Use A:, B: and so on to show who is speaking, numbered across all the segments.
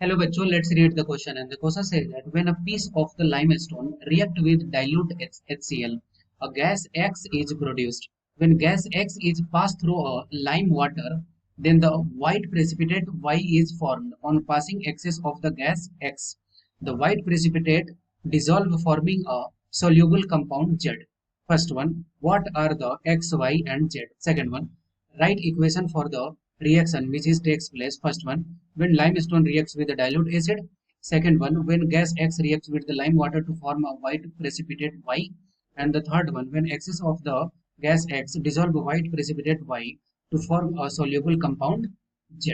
A: Hello bachcho, let's read the question. And the question says that when a piece of the limestone react with dilute HCl, a gas X is produced. When gas X is passed through a lime water, then the white precipitate Y is formed. On passing excess of the gas X, the white precipitate dissolve forming a soluble compound Z. First one, what are the X, Y and Z? Second one, write equation for the reaction which is takes place. First one, when limestone reacts with the dilute acid. Second one, when gas X reacts with the lime water to form a white precipitate Y. And the third one, when excess of the gas X dissolve white precipitate Y to form a soluble compound Z.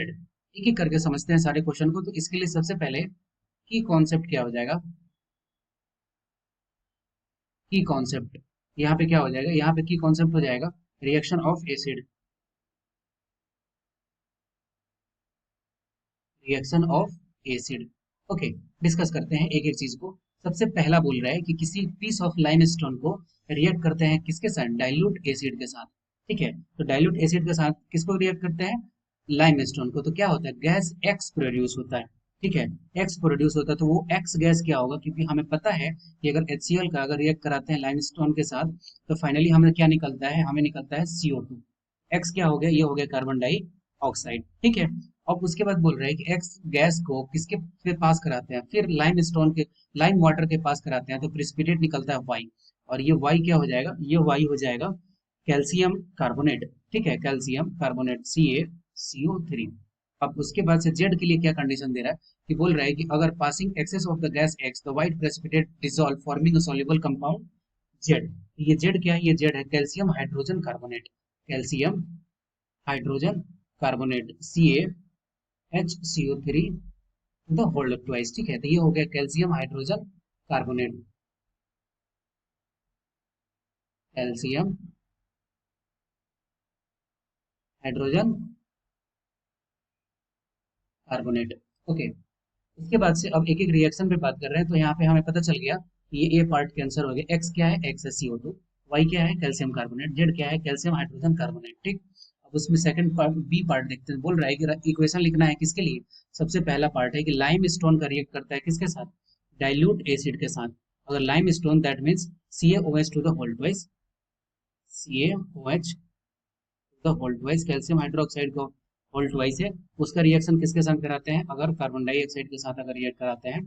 A: एक एक करके समझते हैं सारे question को। तो इसके लिए सबसे पहले की कॉन्सेप्ट क्या हो जाएगा? की कॉन्सेप्ट यहाँ पे क्या हो जाएगा? यहाँ पे की कॉन्सेप्ट हो जाएगा reaction of acid, reaction of acid. Okay, discuss करते हैं एक एक चीज को। सबसे पहला बोल रहा है कि किसी पीस ऑफ लाइमस्टोन को रिएक्ट करते हैं किसके साथ? डाइल्यूट एसिड के साथ। ठीक है, तो डाइल्यूट एसिड के साथ किसको रिएक्ट करते हैं? लाइमस्टोन को। तो क्या होता है? गैस एक्स प्रोड्यूस होता है। ठीक है, एक्स प्रोड्यूस होता है। तो वो एक्स गैस क्या होगा? क्योंकि हमें पता है कि अगर HCl का अगर रिएक्ट कराते हैं लाइमस्टोन के साथ तो फाइनली हमें क्या निकलता है? हमें निकलता है CO2। एक्स क्या हो गया? ये हो गया कार्बन डाइऑक्साइड। ठीक है, अब उसके बाद बोल रहे हैं कि एक्स गैस को किसके फिर पास कराते हैं? फिर लाइम स्टोन के, लाइम वाटर के पास कराते हैं तो प्रेसिपिटेट निकलता है वाई। और ये वाई क्या हो जाएगा? ये वाई हो जाएगा कैल्शियम कार्बोनेट। ठीक है, कैल्शियम कार्बोनेट CaCO3। अब उसके बाद से जेड के लिए क्या कंडीशन दे रहा है कि बोल रहा है कि अगर passing excess of the gas X the white precipitate dissolve forming a soluble compound Z. ये जेड क्या है? ये जेड है calcium hydrogen carbonate. Calcium hydrogen carbonate HCO3 the whole twice. ठीक है, तो ये हो गया calcium hydrogen carbonate. Calcium hydrogen carbonate. Okay, उसके बाद से अब एक एक रिएक्शन पे बात कर रहे हैं। तो यहाँ पे हमें पता चल गया कि ये ए पार्ट कैंसर हो गया। एक्स क्या है? एक्स है CO2। वाई क्या है? Calcium carbonate. जेड क्या है? Calcium hydrogen carbonate. ठीक, अब उसमें सेकंड पार्ट बी पार्ट देखते हैं। बोल रहा है कि इक्वेशन लिखना है किसके लिए? सबसे पहला पार्ट है कि लाइम स्टोन का रिएक्ट करता है किसके साथ? डाइल्यूट एसिड के साथ। अगर limestone that means CaOH to the whole twice, CaOH to the whole twice, calcium hydroxide को होल ट्वाइस है। उसका रिएक्शन किसके साथ कराते हैं? अगर कार्बन डाइऑक्साइड के साथ अगर रिएक्ट कराते हैं,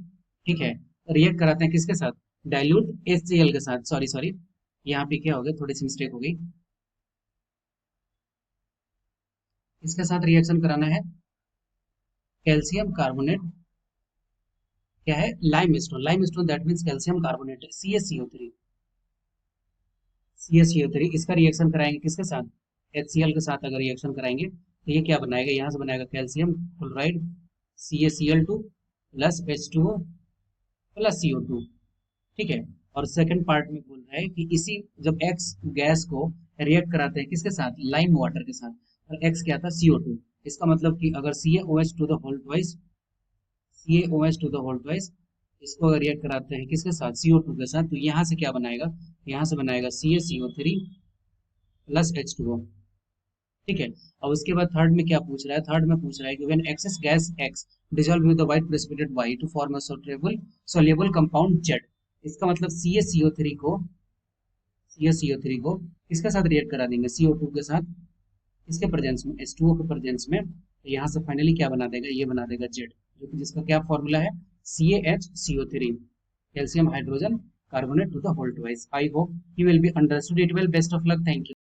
A: ठीक है, रिएक्ट कराते हैं किसके साथ? डाइल्यूट HCl के साथ। सॉरी सॉरी, यहाँ पे क्या हो गया? थोड़ी सी मिस्टेक हो गई। इसके साथ रिएक्शन कराना है कैल्शियम कार्बोनेट। क्या है? Limestone. Limestone that means calcium carbonate CaCO3। CaCO3 इसका रिएक्शन कराएंगे किसके साथ? HCl के साथ अगर रिएक्शन कराएंगे तो ये क्या बनाएगा? यहाँ से बनाएगा calcium chloride CaCl2 plus H2O plus CO2। ठीक है, और सेकंड पार्ट में बोल रहा है कि इसी जब एक्स गैस को रिएक्ट कराते हैं किसके साथ? लाइम वाटर के साथ। और एक्स क्या था? CO2। इसका मतलब कि अगर CaOH to the whole twice, CaOH to the whole twice, इसको अगर रिएक्ट कराते हैं किसके साथ? CO2 के साथ, तो यहाँ से क्या बनाएगा? यहाँ से बनाएगा CaCO3 प्लस H2O। ठीक है, और उसके बाद थर्ड में क्या पूछ रहा है? थर्ड में पूछ रहा है कि when excess gas X dissolve with the white precipitate Y to form a soluble compound Z. इसका मतलब CaCO3 को किसके साथ रिएक्ट करा देंगे? CO2 के साथ। इसके प्रेजेंस में, H2O के प्रेजेंस में, तो यहाँ से फाइनली क्या बना देगा? ये बना देगा जेड, जो कि जिसका क्या फॉर्मूला है? CaHCO3, calcium hydrogen carbonate to the whole twice. I hope you will be understood it well. Best of luck, thank you.